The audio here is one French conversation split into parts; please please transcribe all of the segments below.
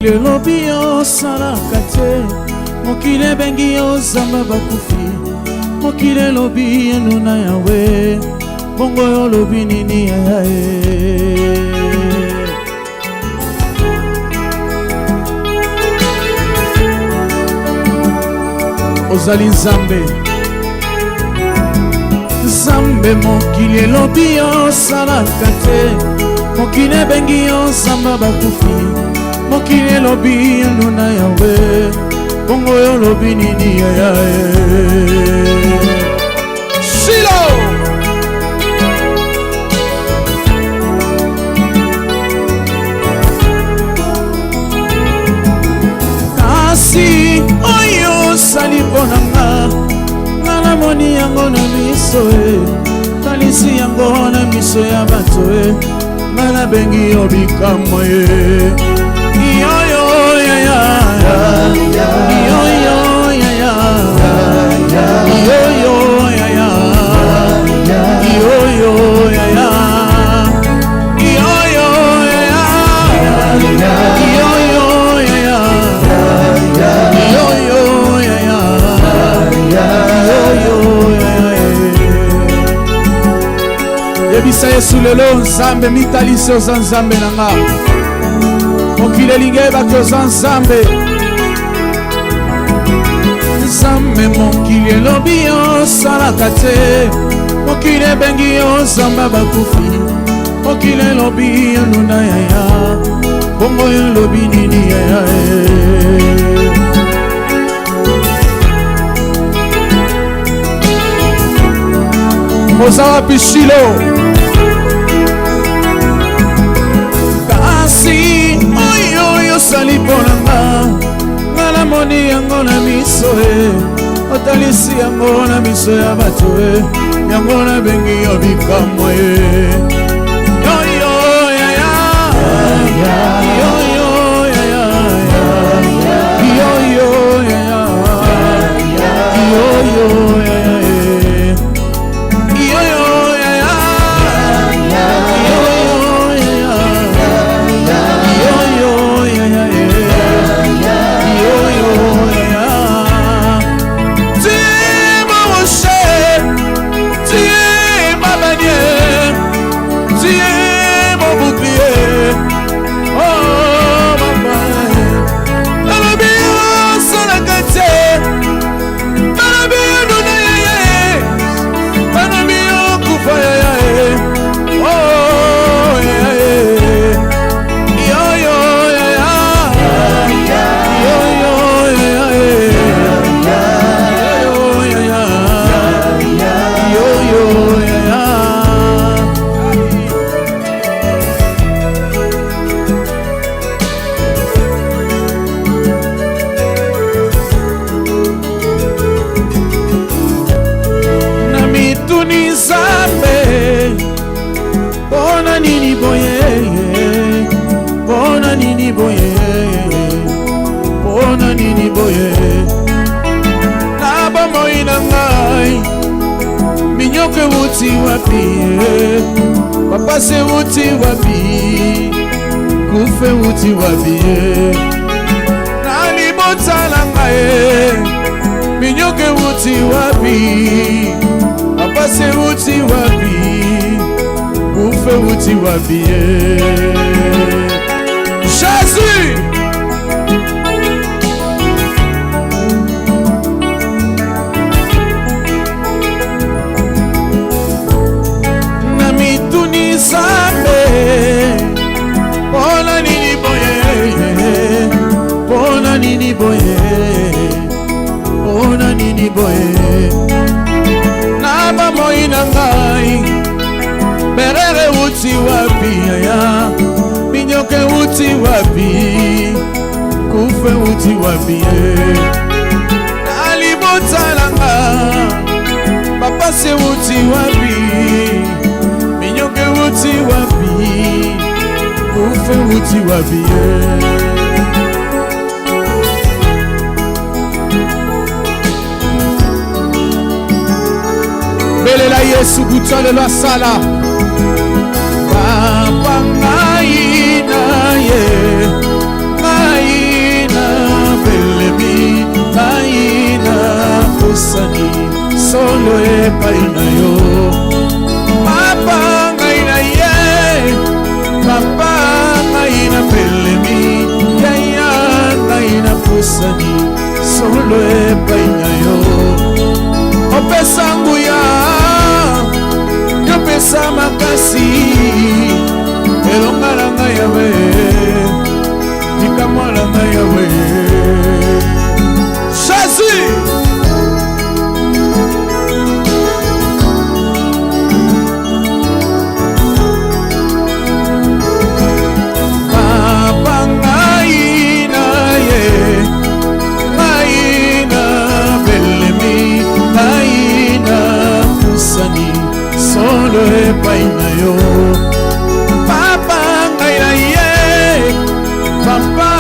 Le lobi yo salaka te mokile bengi yo zamba bakufi mokile lobi enuna yawe bongo yo lobi nini yae ozali nzambe nzambe mokili lobi yo salaka te mokili bengi yo zamba bakufi mokili lobi enuna yawe bongo yo lobi nini yae Shilo kasi oyo sali ponanga ngana moni yango na miso talisi yango na miso ya bato ngana bengi yo bikamwa yo yo ya ya yo yo ya ya yo yo ya ya yo yo ya ya yo yo ya ya yo yo ya ya yo yo ya ya yo yo ya yebisa Yesu lelo nzambe mitalisi oza nzambe nanga mokili elingi bato oza nzambe nzambe mokili elobi yo salaka te mokili ebengi yo zamba bakufi mokili elobi enuna yaya bongo yo elobi nini yaya oza wapi Shilo kasi oyo sali ponanga ngala moni yango na miso otalisi yango na miso ya bato yango na bengi yo bikamwa yo yo ya ya yo yo ya ya yo yo ya ya yo yo ya ya papa se wuti wapi kufe wuti wapi nani botalanga minyoke wuti wapi papa se wuti wapi kufe wuti wapi Jésus ona nini boye naba moina ngai berere uti wapi ya minyoke uti wapi kufe uti wapi alibotalanga papa se uti wapi minyoke uti wapi kufe uti wapi belela Yesu kutole la sala papa ngai na ye ngai epai na yo. Papa ngai na ye, papa ngai na pelemi, yaya ngai na pusani, solo epai na yo. Opesa nguya, yopesa makasi, elonga na ngai yawe, likamwa na ngai yawe. Jésus! Papa ngai na ye, ngai na belemi, ngai na pusani, solo epai na yo. Papa ngai na ye, papa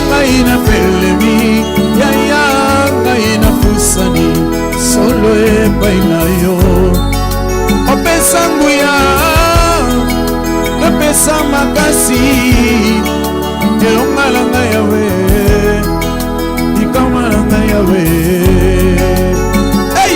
ngai na belemi, yaya ngai na pusani, solo epai na yo. Opesa nguya, opesa makasi, elonga na ngai yawe, likama na ngai yawe. Hey!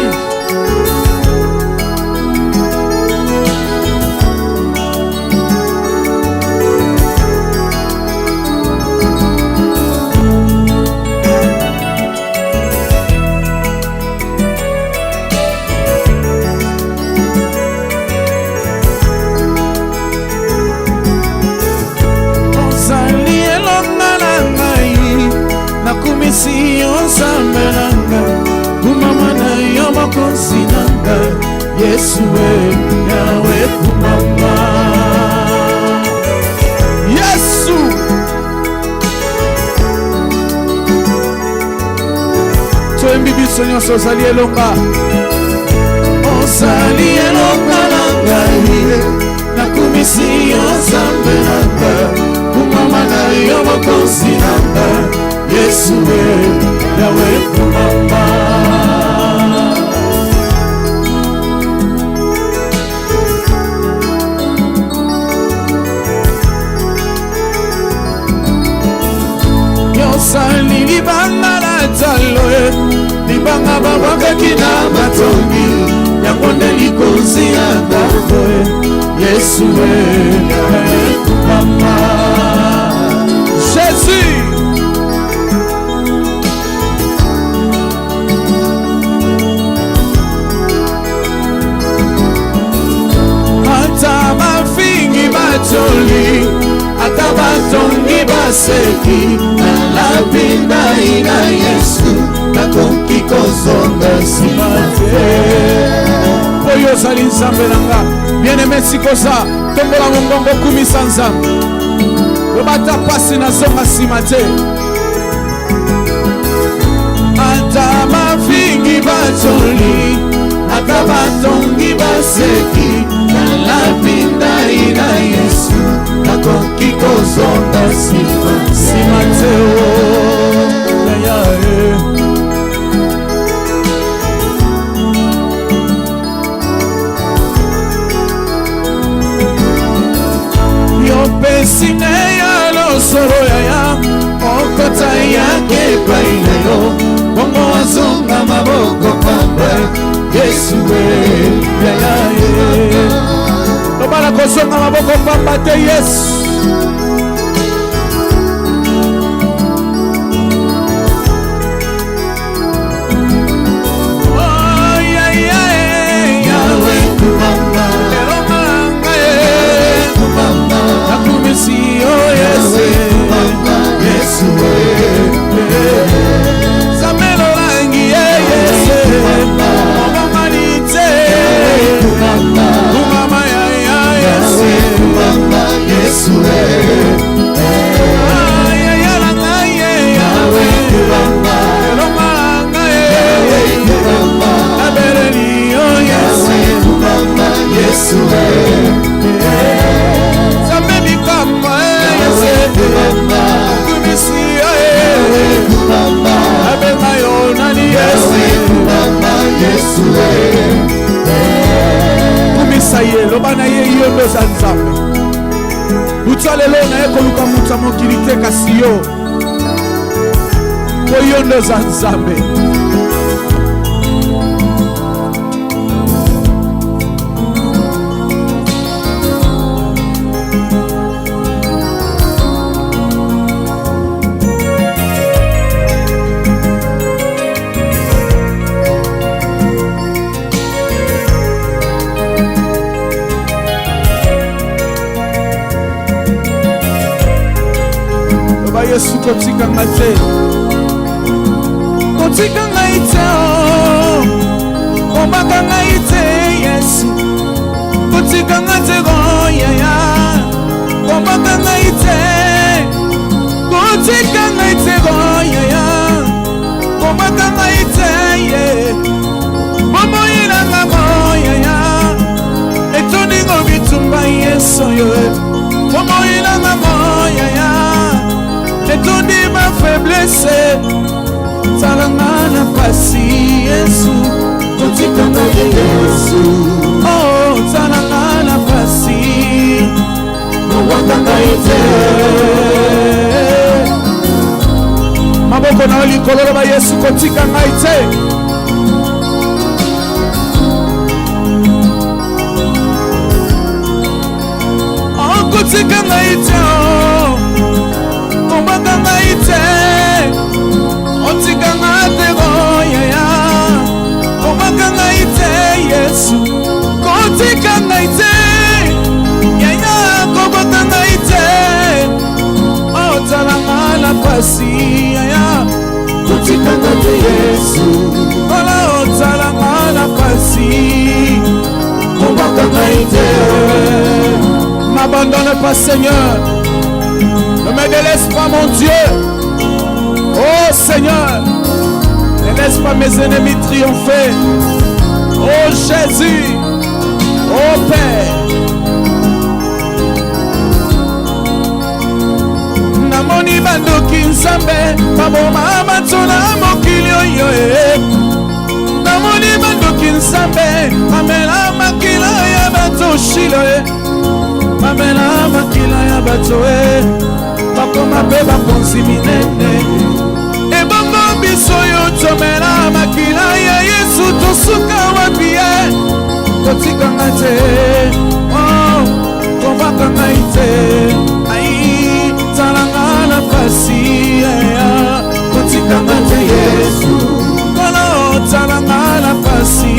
Nakumisi yo nzambe nanga, kumama na yo mokonzi nanga, Yesu we yawe kumama. Yesu! Toyembi biso nyonso ozali elonga, ozali elonga na ngai. Nakumisi yo nzambe nanga, kumama na yo mokonzi nanga, Yesu we yawe kumama. Yosali libanga na talo, libanga babwakaki na matongi, yango nde likonzi ya ndako. Yesu we yawe kumama. Jésus! Ata batongi baseki, nalapinda ina Yesu, nakoki kozonga nsima te. Oyo ozali nzambe nanga, bien-aimé sikoza, tombola mongongo kumisa nzambe. Lobata pasi nazonga nsima te. Ata mafingi batoli, ata batongi baseki, nalapinda ina Yesu, nakoki kozonga nsima te. Yopesi ne ya losolo yaya, okota yake epai na yo, bongo wazonga maboko pamba, Yesu we yaya. Lobala kozonga maboko pamba te Yesu. Oh yeah yeah yawe kumama, elonga ngai kumama, nakumisi yo Yesu kumama, Yesu we zamelo langi Yesu kumama, obamalite kumama, kumama Yesu kumama, Yesu we yaya langa yawe kumama, elonga ngai kumama, abeleli yo Yesu kumama, Yesu we zambe bikamba Yesu kumama, kumisi yo kumama, abenga yo nani Yesu kumama, Yesu we kumisa ye lobana ye yo ndoza nzambe. Buta lelo na ye koluka muta mokili te kasi yo, ko yo ndoza nzambe. kotika nga te, kotika ngai te, komaka ngai te Yesu, kotika nga te yaya, komaka ngai te, kotika ngai te yaya, komaka ngai te ye, bomoi na nga yaya, etoningo bitumba Yesu yo, bomoi na nga yaya, etondi ma faiblesse, talanga na pasi Yesu, kotika ngai Yesu, oh talanga na pasi, komaka ngai te. Maboko na likolo ba Yesu, kotika ngai te. Oh kotika ngai te, komaka ngai te, kotika ngai te yaya, komaka ngai te Yesu, kotika ngai te yaya, komaka ngai te, oh talanga na pasi yaya, kotika ngai te Yesu, kola oh talanga na pasi, komaka ngai te. M'abandonne pas Seigneur, ne me délaisse pas mon Dieu, oh Seigneur, ne laisse pas mes ennemis triompher, oh Jésus, oh Père. Namoni bandoki nzambe baboma matuna mokili oyo, namoni bandoki nzambe mamela makila ya bato shilo, mamela makila ya bato bakoma pe bakonzi minene, ebongo biso yo tomela makila ya Yesu, tosuka wapi ye, kotika ngai te, oh komaka ngai te, ai talanga na pasi ya, kotika ngai te Yesu, kola talanga na pasi,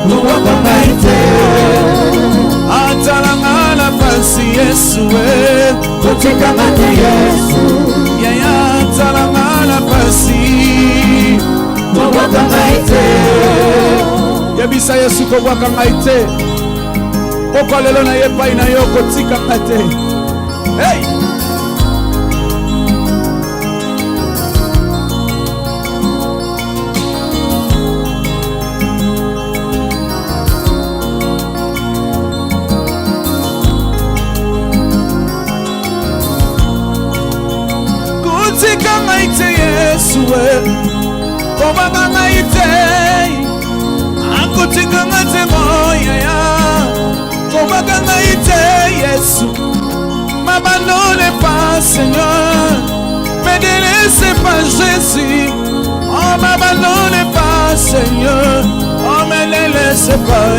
komaka ngai te, atalanga na pasi Yesu, kotika ngai te Yesu, yaya talanga na pasi, komaka ngai te. Yebisa Yesu komaka ngai te, poko lelo na ye pai na yo, kotika ngai te. Hey! Kotika ngai te Yesu, komaka ngai te, akotika ngai te yaya, komaka ngai te Yesu. M'abandonne pas Seigneur, me délaisse pas Jésus, oh m'abandonne pas Seigneur, oh me délaisse pas,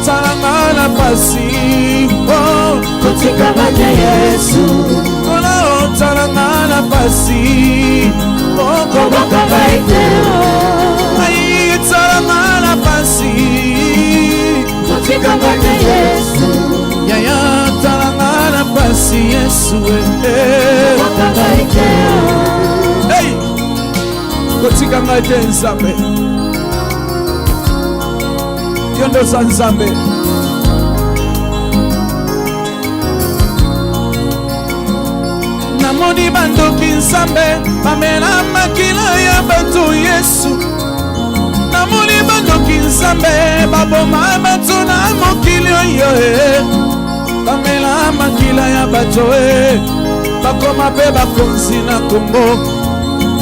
talanga na pasi, oh kotika ngai te Yesu, kola oh talanga na pasi, oh komaka ngai te, ai talanga na pasi, kotika ngai te Yesu, yaya talanga na pasi Yesu, komaka ngai te, hey kotika ngai te Nzambe, yondo za Nzambe. Namoni bandoki Nzambe bamela makila ya bato Yesu, namoni bandoki Nzambe baboma bato na mokili oyo, bamela makila ya bato bakoma pe bakonzi na kombo,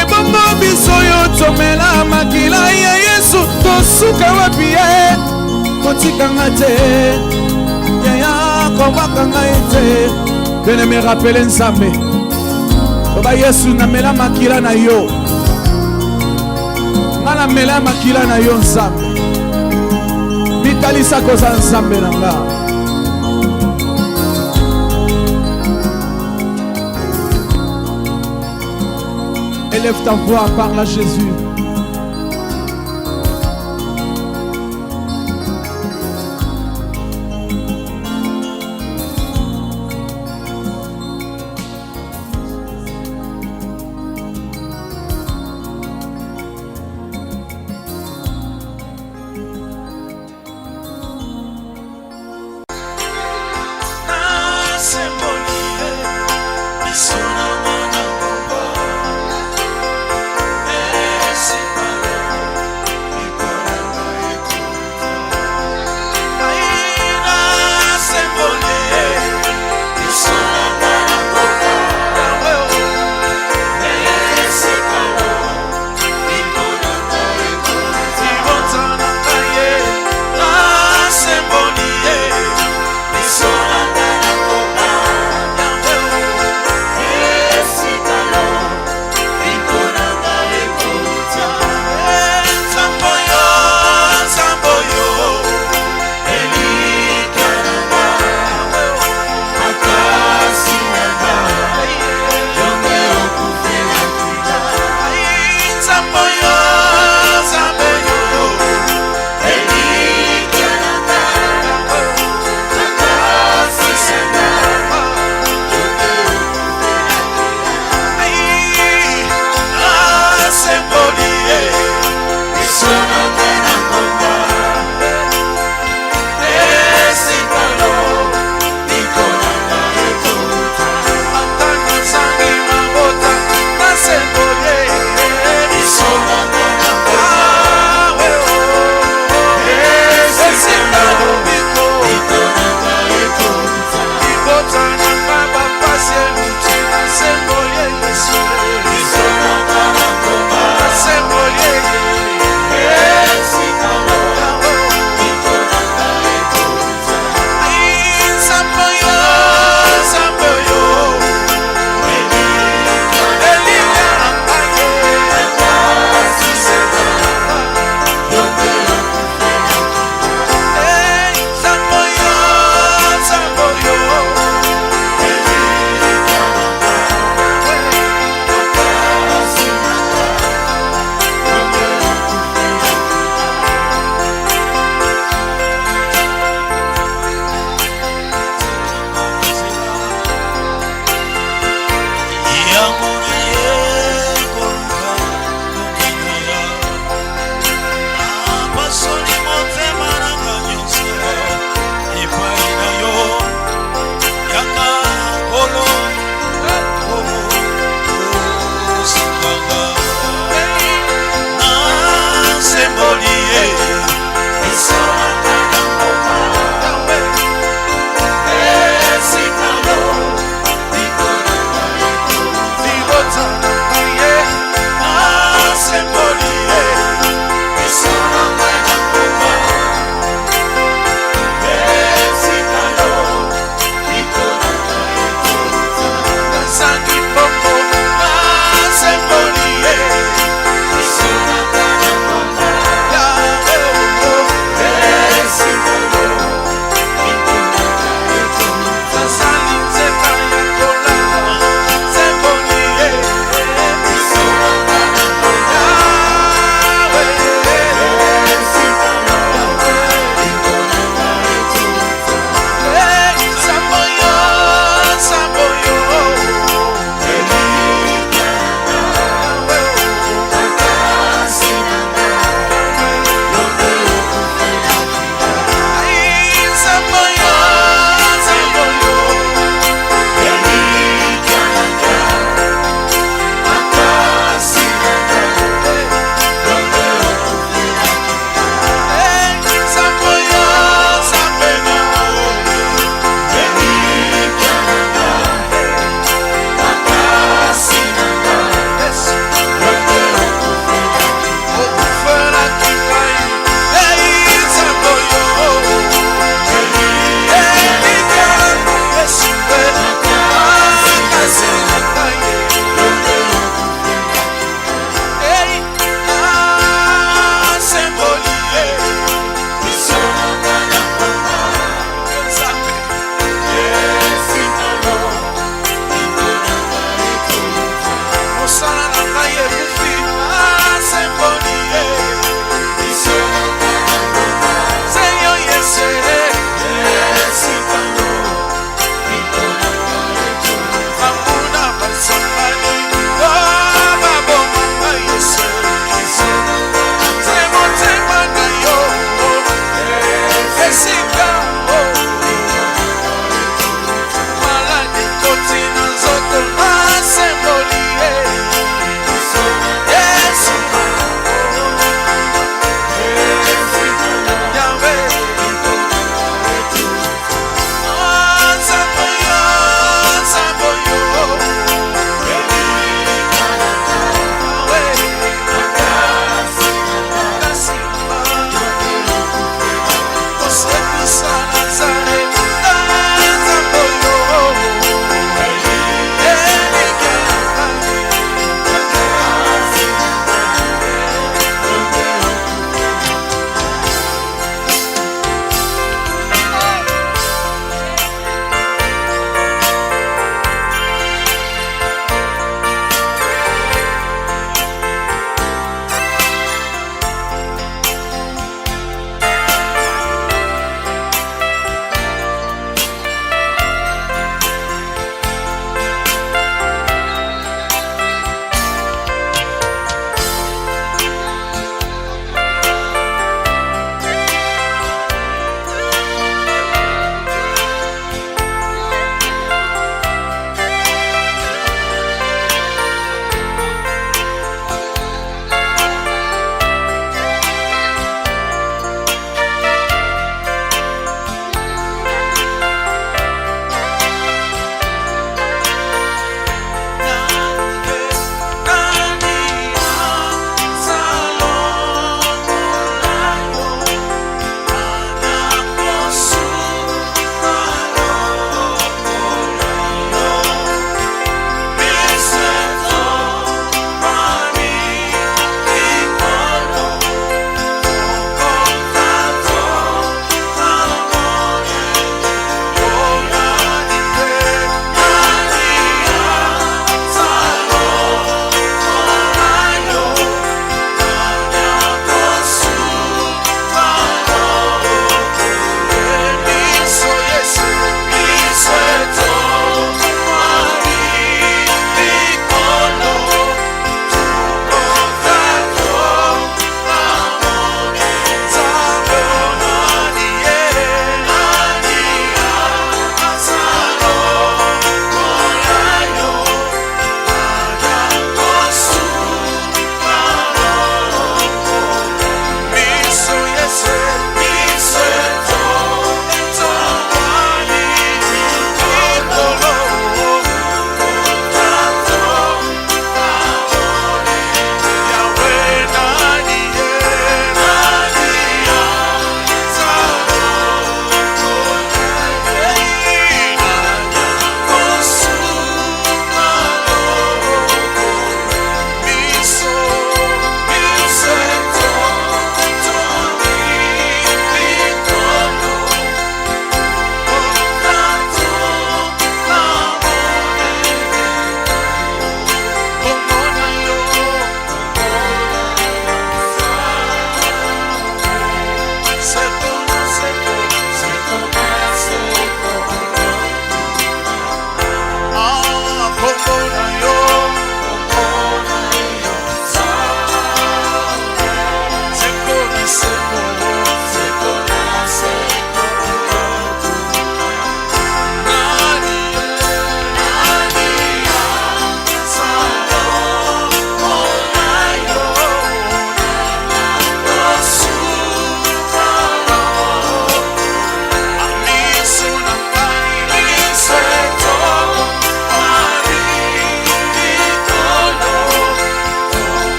ebongo biso yo tomela makila ya Yesu, tosuka wapi ye, kotika ngai te yaya, komaka ngai te. Bien-aimé, rappele Nzambe, oba Yesu namela makila na yo, nga namela makila na yo Nzambe, mitalisa koza Nzambe na nga. Élève ta voix, parle à Jésus.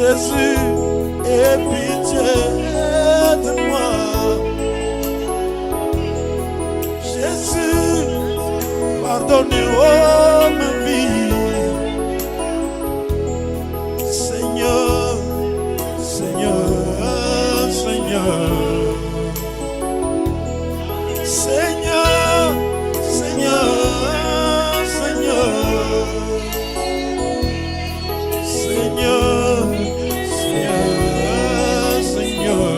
Jésus, aie pitié de moi. Jésus, pardonne-moi ma vie. Seigneur, Seigneur, Seigneur. Seigneur, Seigneur, Seigneur. Seigneur, Seigneur, Seigneur.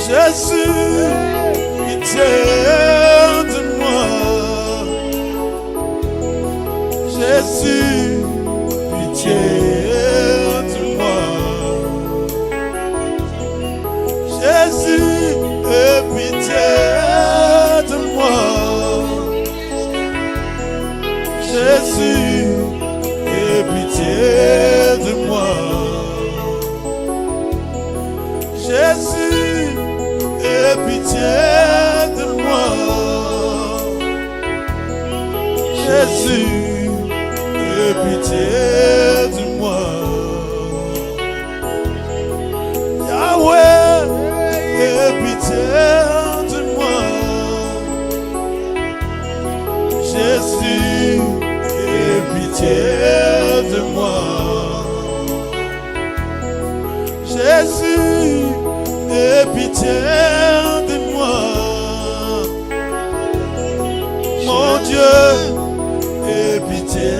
Jésus, pitié de moi. Jésus, pitié de moi. Jésus, aie pitié de moi. Jésus, aie pitié de moi. Jésus, aie pitié de moi. Jésus, aie pitié de moi. Yahweh, aie pitié de moi. Jésus, aie pitié de moi. Jésus, aie pitié de moi. Mon Dieu, aie pitié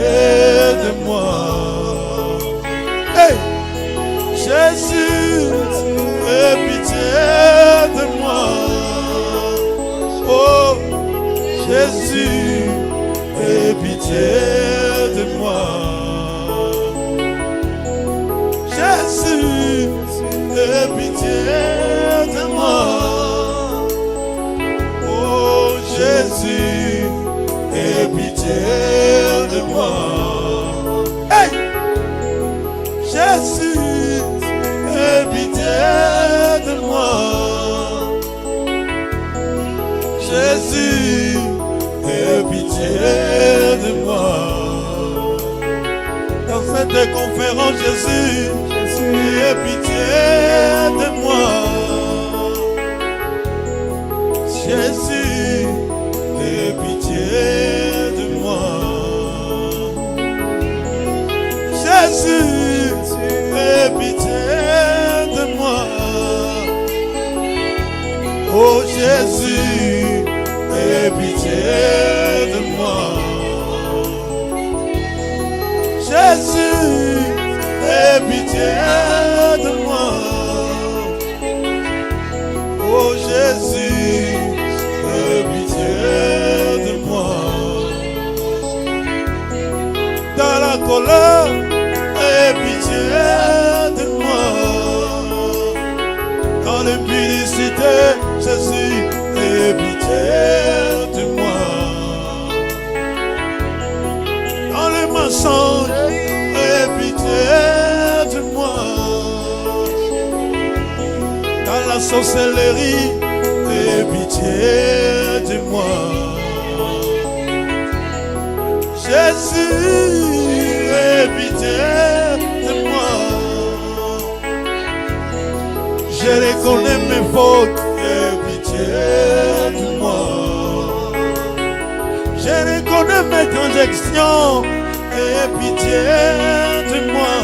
de moi. Hey! Jésus, aie pitié de moi. Oh, Jésus, aie pitié de moi. Jésus, aie pitié de moi. Oh, Jésus, aie pitié de moi. Hey! Jésus, aie pitié de moi. Jésus, aie pitié de moi. Dans cette conférence, Jésus, aie pitié de moi. Jésus, aie pitié de moi. Jésus, aie pitié de moi. Oh Jésus, aie pitié de moi. Jésus, aie pitié de moi. Oh Jésus, aie pitié de moi. Dans la colère, aie pitié de moi. Dans l'impudicité, Jésus, aie pitié de moi. Dans le mensonge, aie pitié de moi. Dans la sorcellerie, aie pitié de moi. Jésus, aie pitié de moi. Je reconnais mes fautes, aie pitié de moi. Je reconnais mes transactions, aie pitié de moi.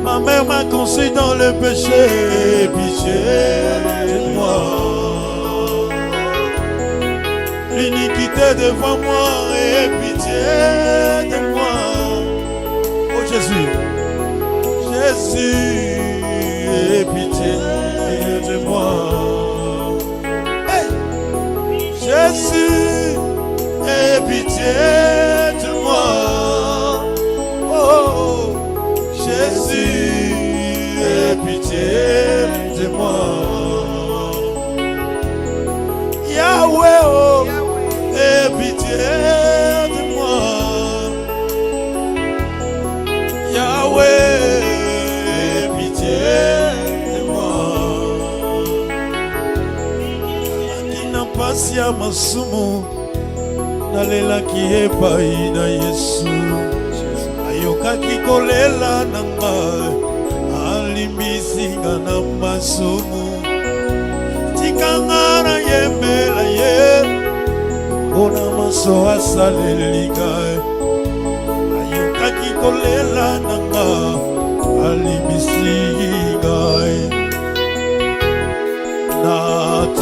Ma mère m'a conçu dans le péché, aie pitié de moi. L'iniquité devant moi, aie pitié de moi. Oh Jésus, Jésus, aie pitié de moi. Hey! Jésus, aie pitié de moi. Oh, Jésus, aie pitié de moi. Yahweh, oh, aie pitié de moi. Yahweh, aie pitié de moi. Akina pasi ya masumu nalela ki epai na Yesu. ayokaki kolela na ngai, alimbisinga na masumu. Tikanga na yembela ye, mpona maso asaleli ngai. Ayokaki kolela na ngai, alimbisi ngai. Natondi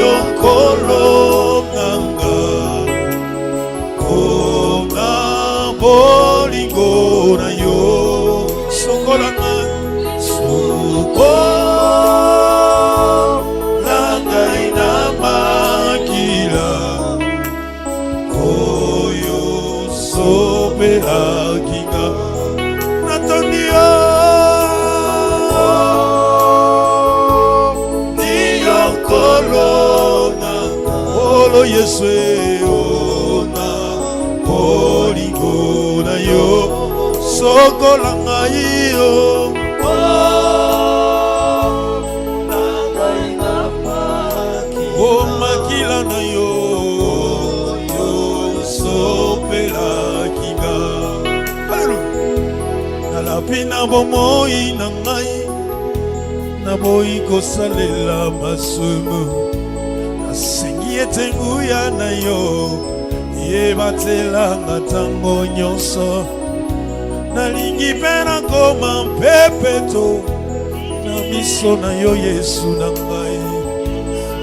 yo nkolo nanga, mpona bolingo na yo. Sokola ngai, sokola ngai na makila oyo sopelaki ngai. Natondi yo Yesu ona bolingo na yo, sokola ngai yo. O makila na yo, yo sopelaki ngai. Haleluya. Nalapi na bomoi na ngai, naboyi kosalela masumu. Nasengi ete nguya na yo yebatelanga ntango nyonso. Nalingi mpe nakoma mpepeto na miso na yo Yesu na ngai.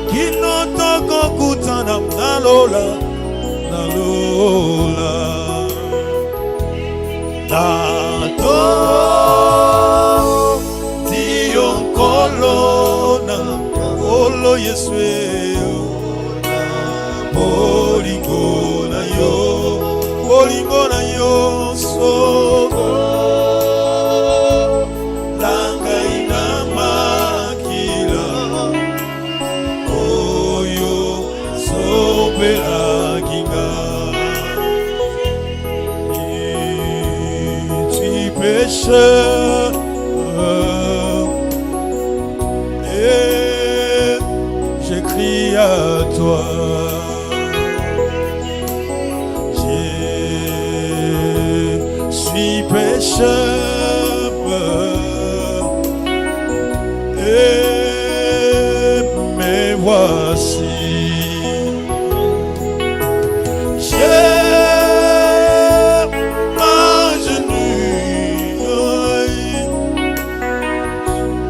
Kino tokokutana nalola nalola. Natondi yo nkolo na nkolo Yesu bolingo na yo, bolingo na yo. Sokola ngai na makila oyo sopelaki ngai. Tu pécheur et j'écris à toi. Pécheur et me voici. J'ai m'agenouille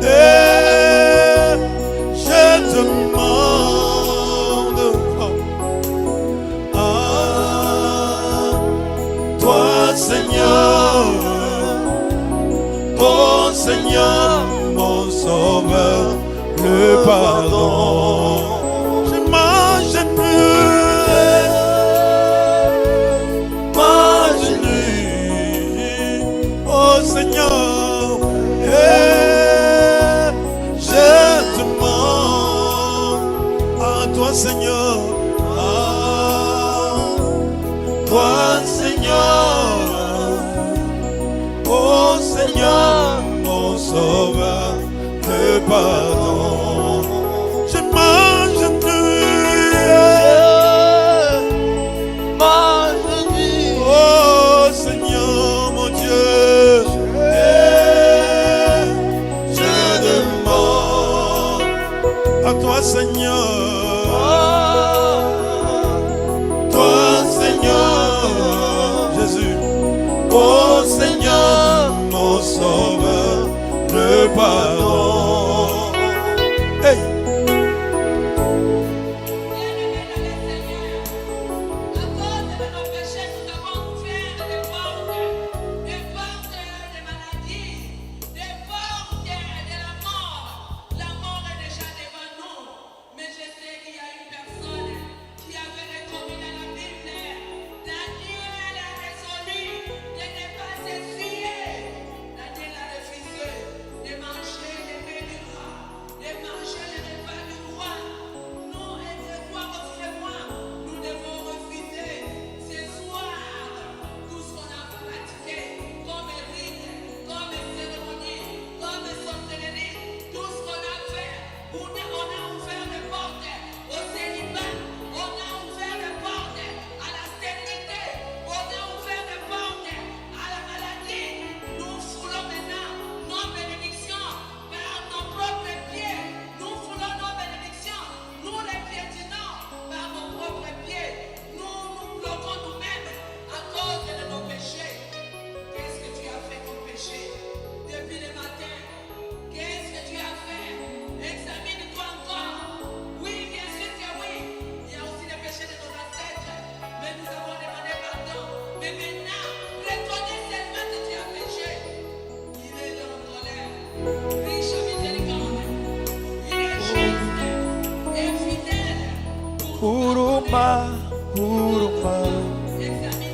et je demande à toi, Seigneur. Oh Seigneur, mon sauveur, le pardon. Je m'agenouille, oh Seigneur, et je demande à toi Seigneur, à toi Seigneur. Oh Seigneur, mon sauveur, le pardon. Je m'agenouille, oh Seigneur, mon Dieu, et je demande à toi Seigneur, toi Seigneur, Jésus. Oh Seigneur, mon sauveur, le pardon.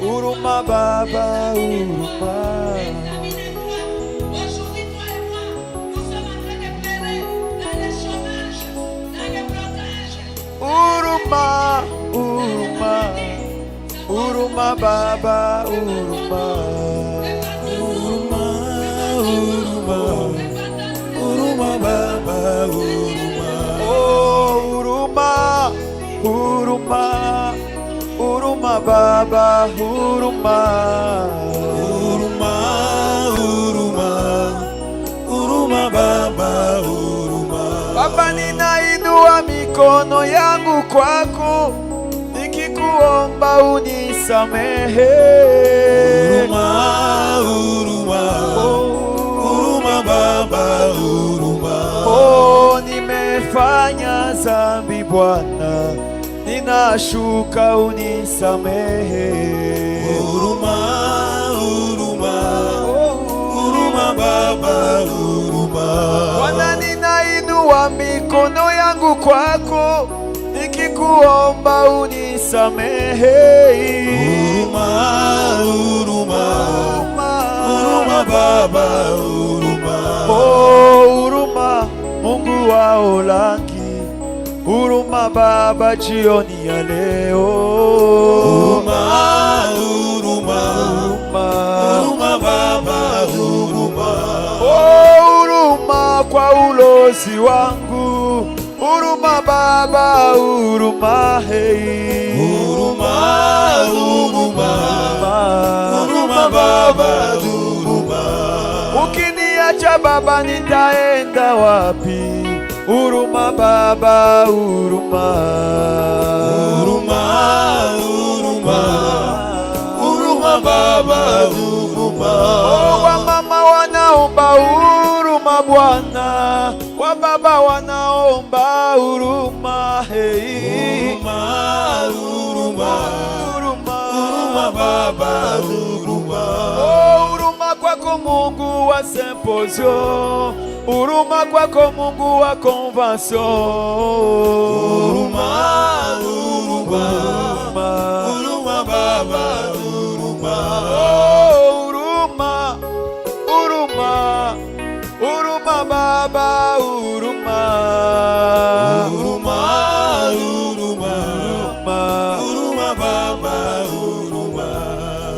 huruma Baba, huruma. Aujourd'hui, toi et moi, nous sommes en train de pleurer dans le chômage, dans le blocage. Huruma, huruma, huruma Baba, huruma. Huruma, huruma, huruma Baba, huruma. Oh, huruma, huruma, huruma Baba, huruma. Huruma, huruma, huruma Baba, huruma. Baba, ninainua mikono yangu kwako, nikikuomba unisamehe. Huruma, huruma, huruma Baba, huruma. Oh, nimefanya dhambi Bwana, ninashuka unisamehe. Huruma, huruma, huruma Baba, huruma. Bwana, ninainua mikono yangu kwako, nikikuomba unisamehe. Huruma, huruma, huruma Baba, huruma. Oh, huruma Mungu wa Olangi, huruma Baba jioni ya leo. Huruma, huruma, huruma Baba, huruma. Oh, huruma kwa ulozi wangu, huruma Baba, huruma hey. Huruma, huruma, huruma Baba, huruma. Ukiniacha Baba nitaenda wapi? Huruma Baba, huruma. Huruma, huruma, huruma Baba, huruma. Oh, wamama wanaomba huruma Bwana, wababa wanaomba huruma hey. Huruma, huruma, huruma Baba, huruma. Oh, huruma kwako Mungu wa Symposium, huruma kwako Mungu wa Convention. Huruma, huruma, huruma Baba, huruma. Oh, huruma, huruma, huruma Baba, huruma. Huruma, huruma, huruma Baba, huruma.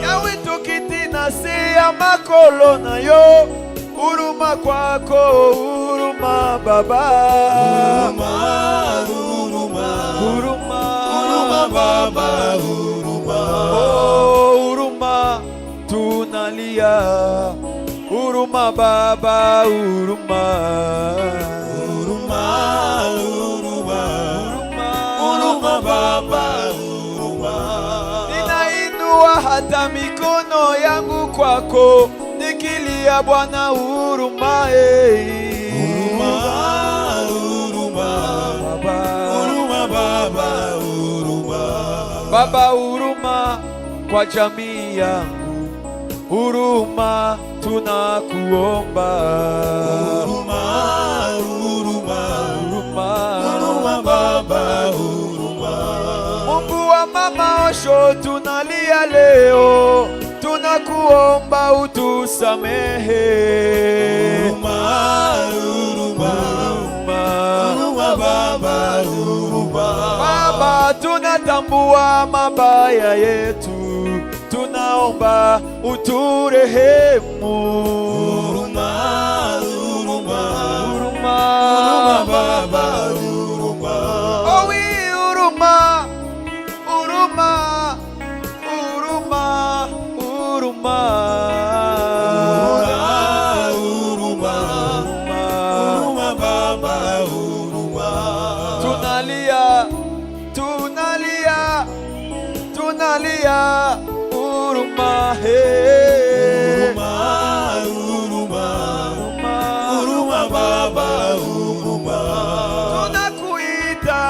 Yawe tukiti nasi ya makolo na yo, huruma kwako, huruma Baba. Huruma, huruma, Huruma, huruma Baba, huruma. oh, huruma tunalia, huruma Baba, huruma. Huruma, huruma, huruma Baba, huruma. Ninainua hata mikono yangu kwako, nikilia Bwana, huruma hey. Huruma, huruma, Baba, huruma Baba, huruma. Baba, huruma kwa jamii yangu, huruma tunakuomba. Huruma, huruma, Huruma, huruma Baba, huruma. Mungu wa mama Osho, tunalia leo, tunakuomba utusamehe. Huruma, huruma, huruma Baba, huruma. Baba, tunatambua mabaya yetu, tunaomba uturehemu. Huruma, huruma, Huruma, huruma Baba, huruma. owi huruma, huruma, huruma, huruma. Huruma, huruma Baba, huruma. Tunalia, tunalia, tunalia, huruma hey. Huruma, huruma, huruma Baba, huruma. Tunakuita,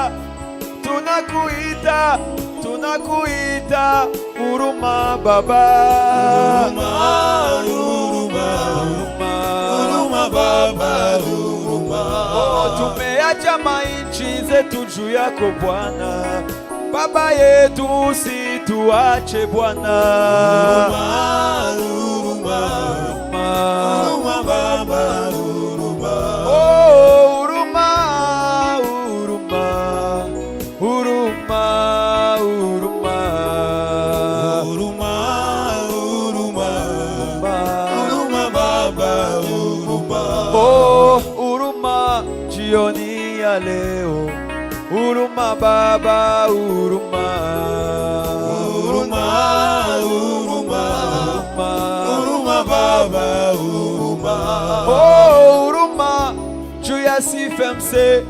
tunakuita, tunakuita, huruma Baba. Huruma, huruma, huruma Baba, huruma. Oh, tumeacha mainchi zetu juu yako Bwana. Baba yetu situache Bwana. Huruma, huruma Baba, huruma. Oh, huruma, huruma, huruma, huruma. Huruma, huruma, huruma Baba, huruma. Oh, huruma jioni ya leo. Huruma Baba, huruma. Huruma, huruma, huruma Baba, huruma. Oh, huruma juu ya CFMC.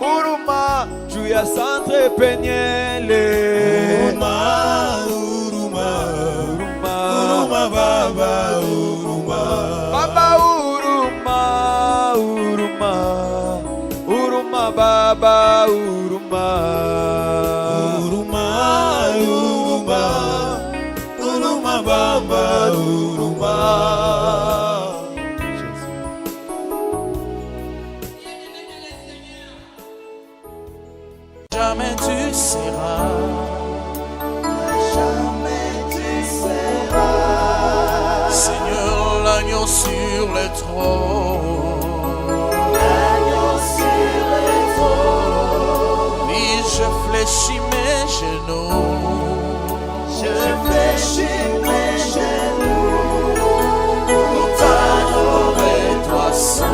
Huruma juu ya Centre Penyele. Huruma, huruma, huruma Baba, huruma. Baba huruma, huruma, huruma Baba, huruma. Huruma, huruma, huruma Baba, huruma. Jamais tu seras, Seigneur, l'agneau sur le trône. Oui, je fléchis mes genoux. Pour t'adorer, toi seul.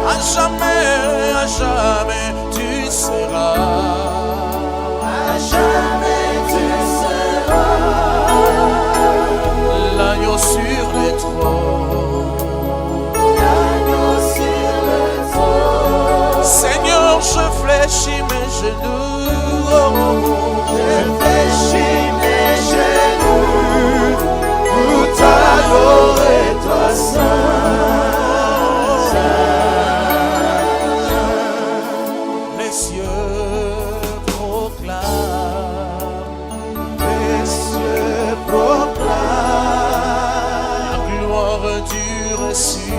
À jamais tu seras. L'agneau sur le trône. Seigneur, je fléchis mes genoux. Pour t'adorer, toi Les cieux proclament la gloire du ressuscité.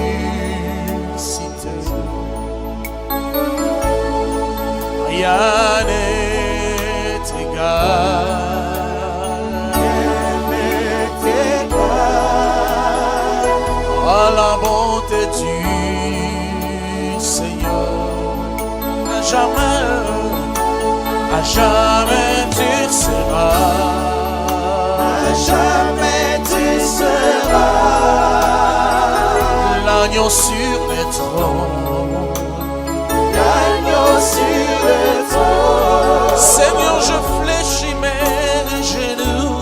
Rien n'est égal à la bonté du Seigneur. À jamais tu seras. L'agneau sur le trône. Seigneur, je fléchis mes genoux.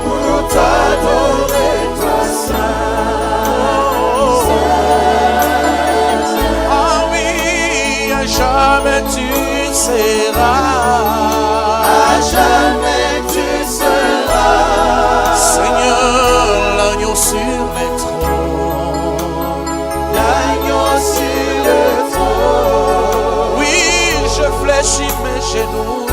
pour t'adorer, toi Ah oui, à jamais tu seras. À jamais tu seras. Seigneur, l'agneau sur le trône. L'agneau sur le trône. Oui, je fléchis mes genoux.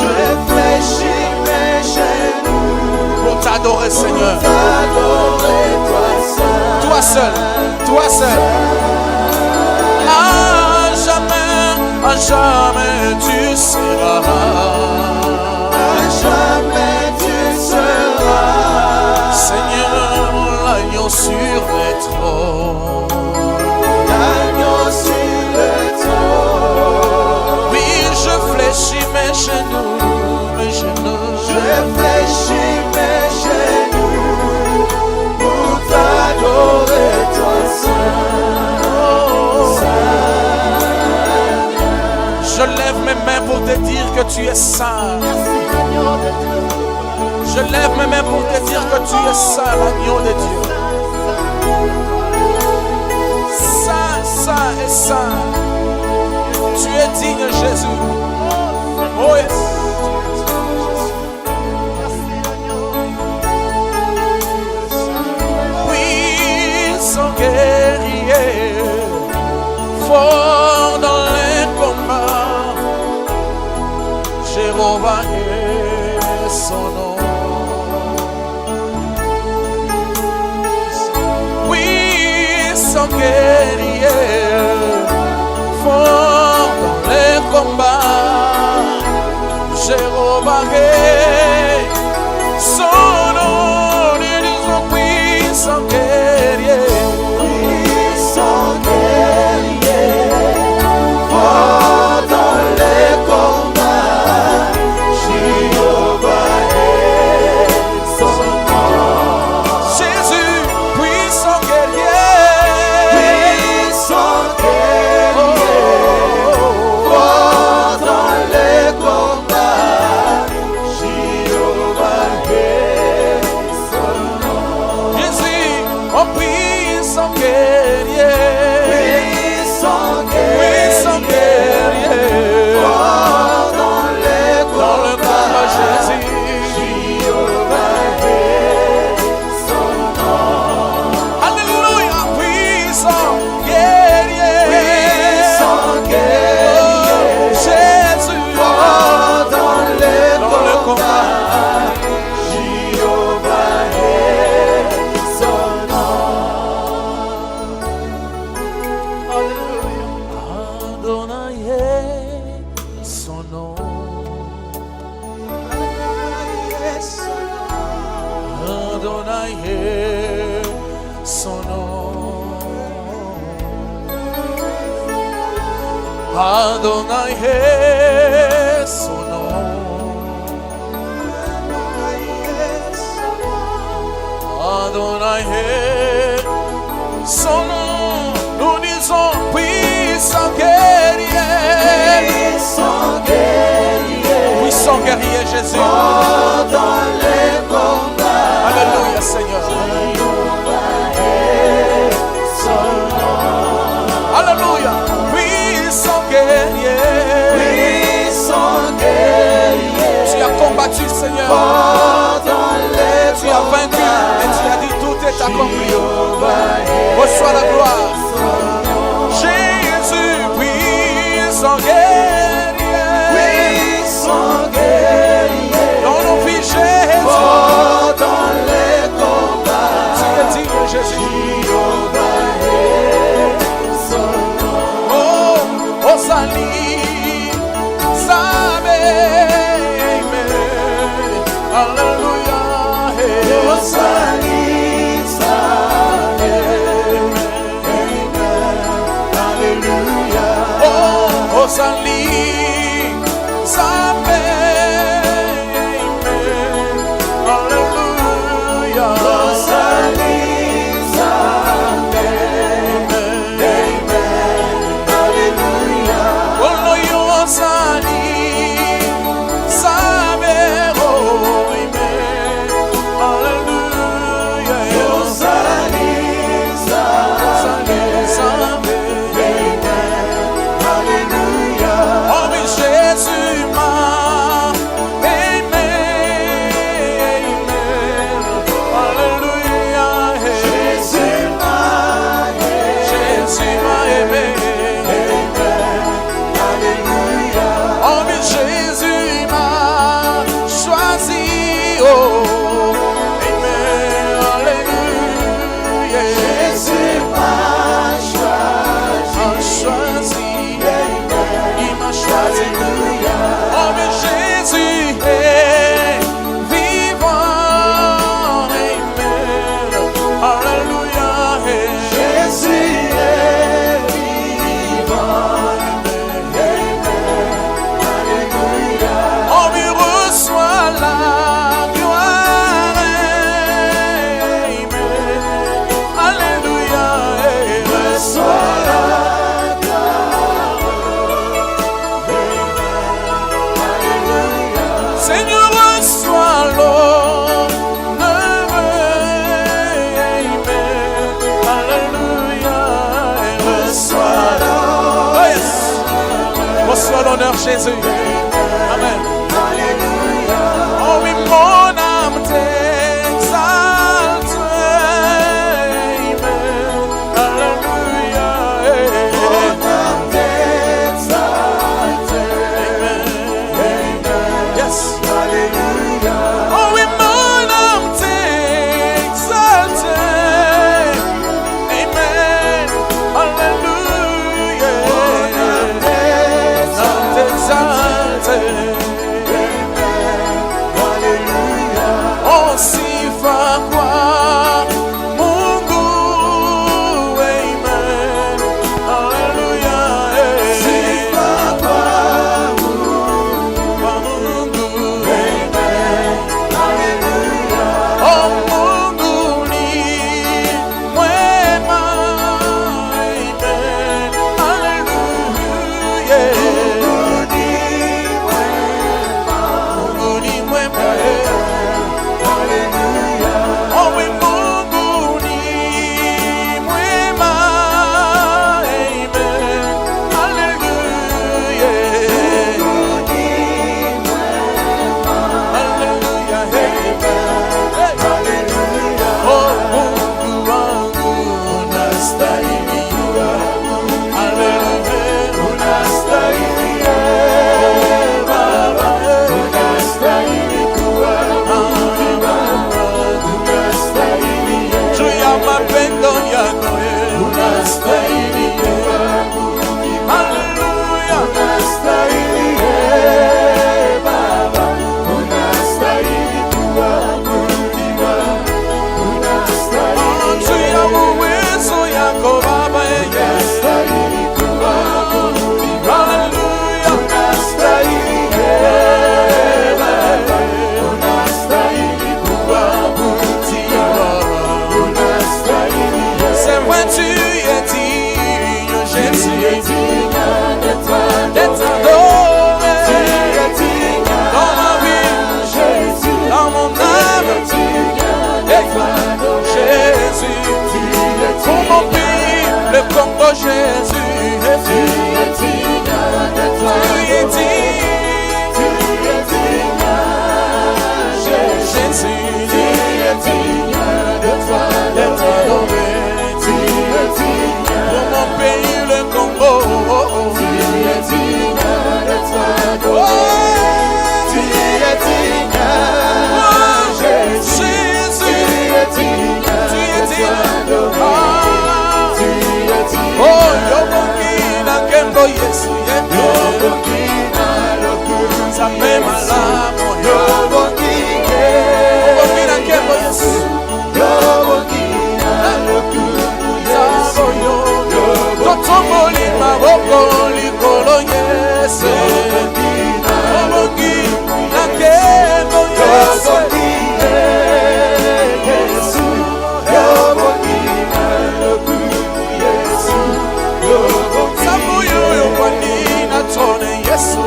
Je fléchis mes genoux. Pour t'adorer, Seigneur. T'adorer, Toi seul. À jamais tu seras. À jamais tu seras. Seigneur, l'agneau sur le trône. L'agneau sur le trône. Oui, je fléchis mes genoux. Je fléchis mes genoux pour t'adorer, toi Je lève mes mains pour te dire que tu es saint. Je lève mes mains pour te dire que tu es saint, l'agneau de Dieu. Saint, saint et saint. Tu es digne, Jésus. Oh yes. Puissant guerrier, fort dans les combats, Jéhovah est son nom. Oui, puissant guerrier, fort dans les combats. Jéhovah est son nom, nous disons puissant guerrier, fort dans les combats. Jéhovah est son nom. Jésus, puissant guerrier, fort dans les combats. Jéhovah est son nom. Jésus, oh puissant guerrier, puissant guerrier, Fort dans les dans le combat Jésus, Jéhovah est son nom. alléluia, puissant guerrier, Jésus, Fort dans les dans le combat, Jéhovah est son nom. Adonai est son nom, Adonai est son nom, Adonai est son nom, Adonai est son nom, nous disons puissant guerrier, puissant guerrier Jésus, Fort dans les combats. alléluia Seigneur, alléluia, puissant guerrier, tu as combattu Seigneur, Fort dans les tu as vaincu et tu as dit tout est accompli, reçois la gloire, Jésus, puissant guerrier, dans nos vies Jésus, Fort dans les combats. tu es digne Jésus, oh, Osali, Amen, alléluia, oh, Osali, Jésus. Amen. Oh oui, mon âme t'exalte. Amen. Alléluia. Mon âme t'exalte. Amen. Yes. Alléluia. Oh oui, mon âme t'exalte. Amen. oh, oh, oh. Tu es digne d'être adoré. Tu es digne, Jésus. Tu es digne d'être adoré. Tu es digne. Oh, yobongina kembo Yesu yembe. Yobongina lokuru Zambe malamo Yobongina yobongina kembo Yesu. Yobongina lokuru Zabo yo. Totomboli maboko likolo Yesu. Yobongina kembo Yesu. Zabo yo yobongina tone Yesu.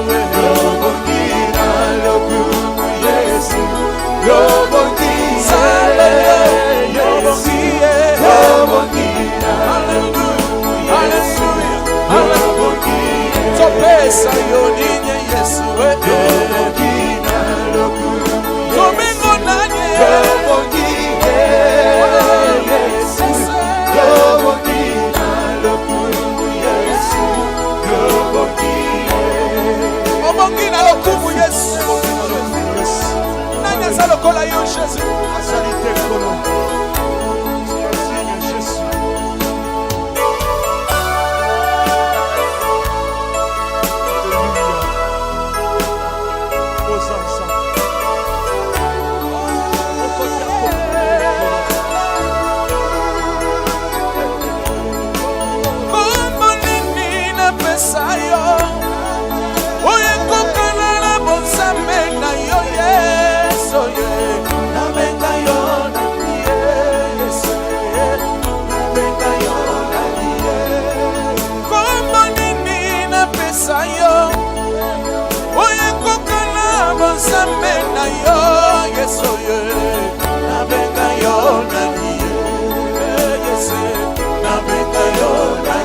Topesa yoninye Yesu Domingo nanye Obongina lokumu Yesu Nanye zalokola yo Jésus Asalite kolo. Seigneur Jésus. Alléluia. Osansa. Kombo nini napesa yo Oye kokana na bonsame na yo Yesu Namenga yo na Yesu Namenga yo na Kombo nini napesa yo Oye kokana bonsame na yo Yesu Namenga yo na Yesu Namenga yo na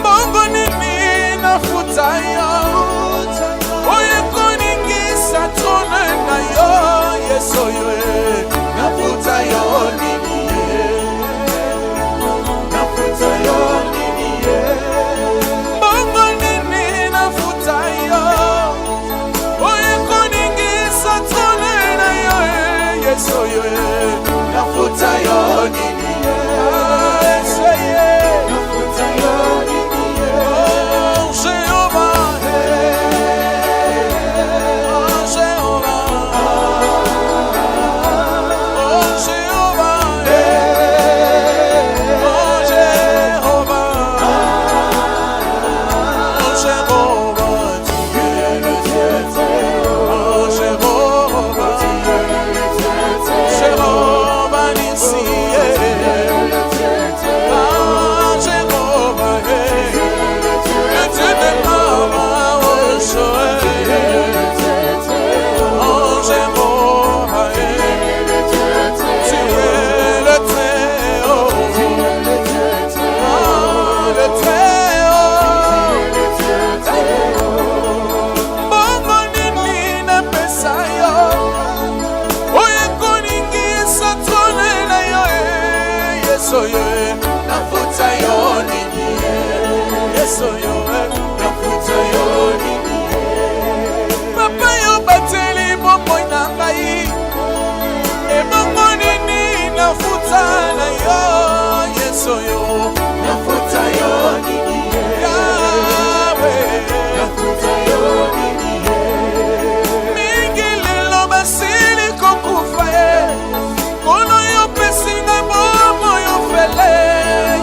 Mbongo nini nafuta yo Oye koningisa trone na yo Yesu nafuta yo nini nafuta yo nini Mbongo nini nafuta yo Oye koningisa trone na yo Yesu nafuta yo nini nafuta yo nini Oh Jehovah Oh Jehovah Oh Jehovah Oh Jehovah Oh Jehovah Tu es le Dieu Oh Jehovah Jehovah Nissi Ah Jehovah Le Dieu des mamans Oh Jehovah Oh Jehovah Tu es le Très-Haut Ah le Très-Haut Bongo nini napesa yo Oye koningisa trone na yo Yesu nafuta yo nini Yesu nafuta yo nini Papa yo bateli bomoi na ngai Ebongo nini nafuta na yo Yesu nafuta yo nini Yahweh nafuta yo nini Mingi lelo basili kokufa Kono yo pesinga bomo yo fele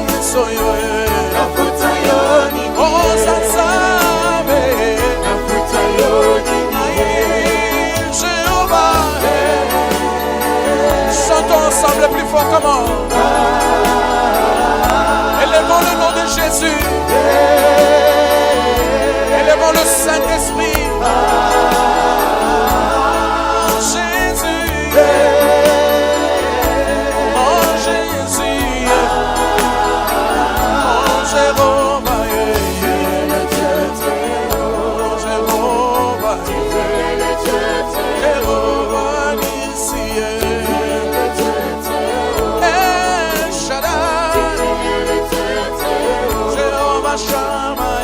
Yesu nafuta yo nini Oh Sansabe nafuta yo nini Jéhovah Chantons ensemble plus fort comment Élevons le nom de Jésus Élevons le Saint-Esprit Jésus Oh Jésus Oh Jéhovah Oh Jéhovah Jéhovah Nissi El Shaddai Jéhovah Jéhovah Shammah,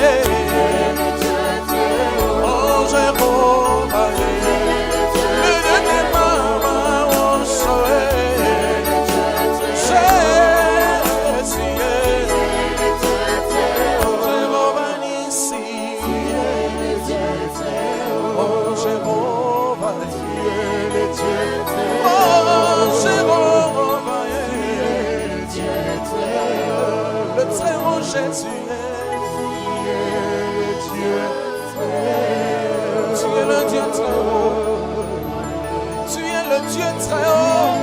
oh Jéhovah, le Dieu des mamans, oh Jéhovah Nissi, oh Jéhovah, le très haut Jésus, tu es le Dieu très haut, tu es le Dieu très haut.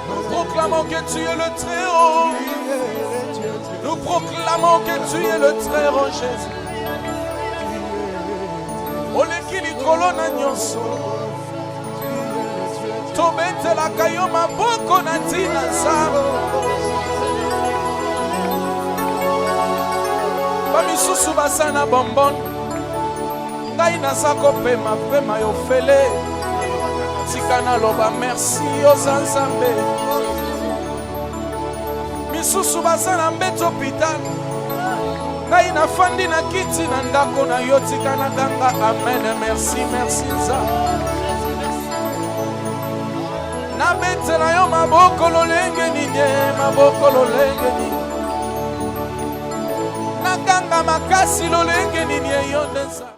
Nous proclamons que tu es le très haut. Nous proclamons que tu es le très haut Jésus. Oleki likolo na nyonso. Tobetelaka yo maboko na ntina nzambe. Bamisusu basa na bonbon. Ngai naza kopema pema yo fele. Tika naloba merci oza nzambe. Misusu basa na mbeto hôpital. Ngai nafandi na kiti na ndako na yo tika na ganga amen merci merci nzambe. Nabetela yo maboko lolenge nini maboko lolenge nini. Naganga makasi lolenge nini yo ndenza.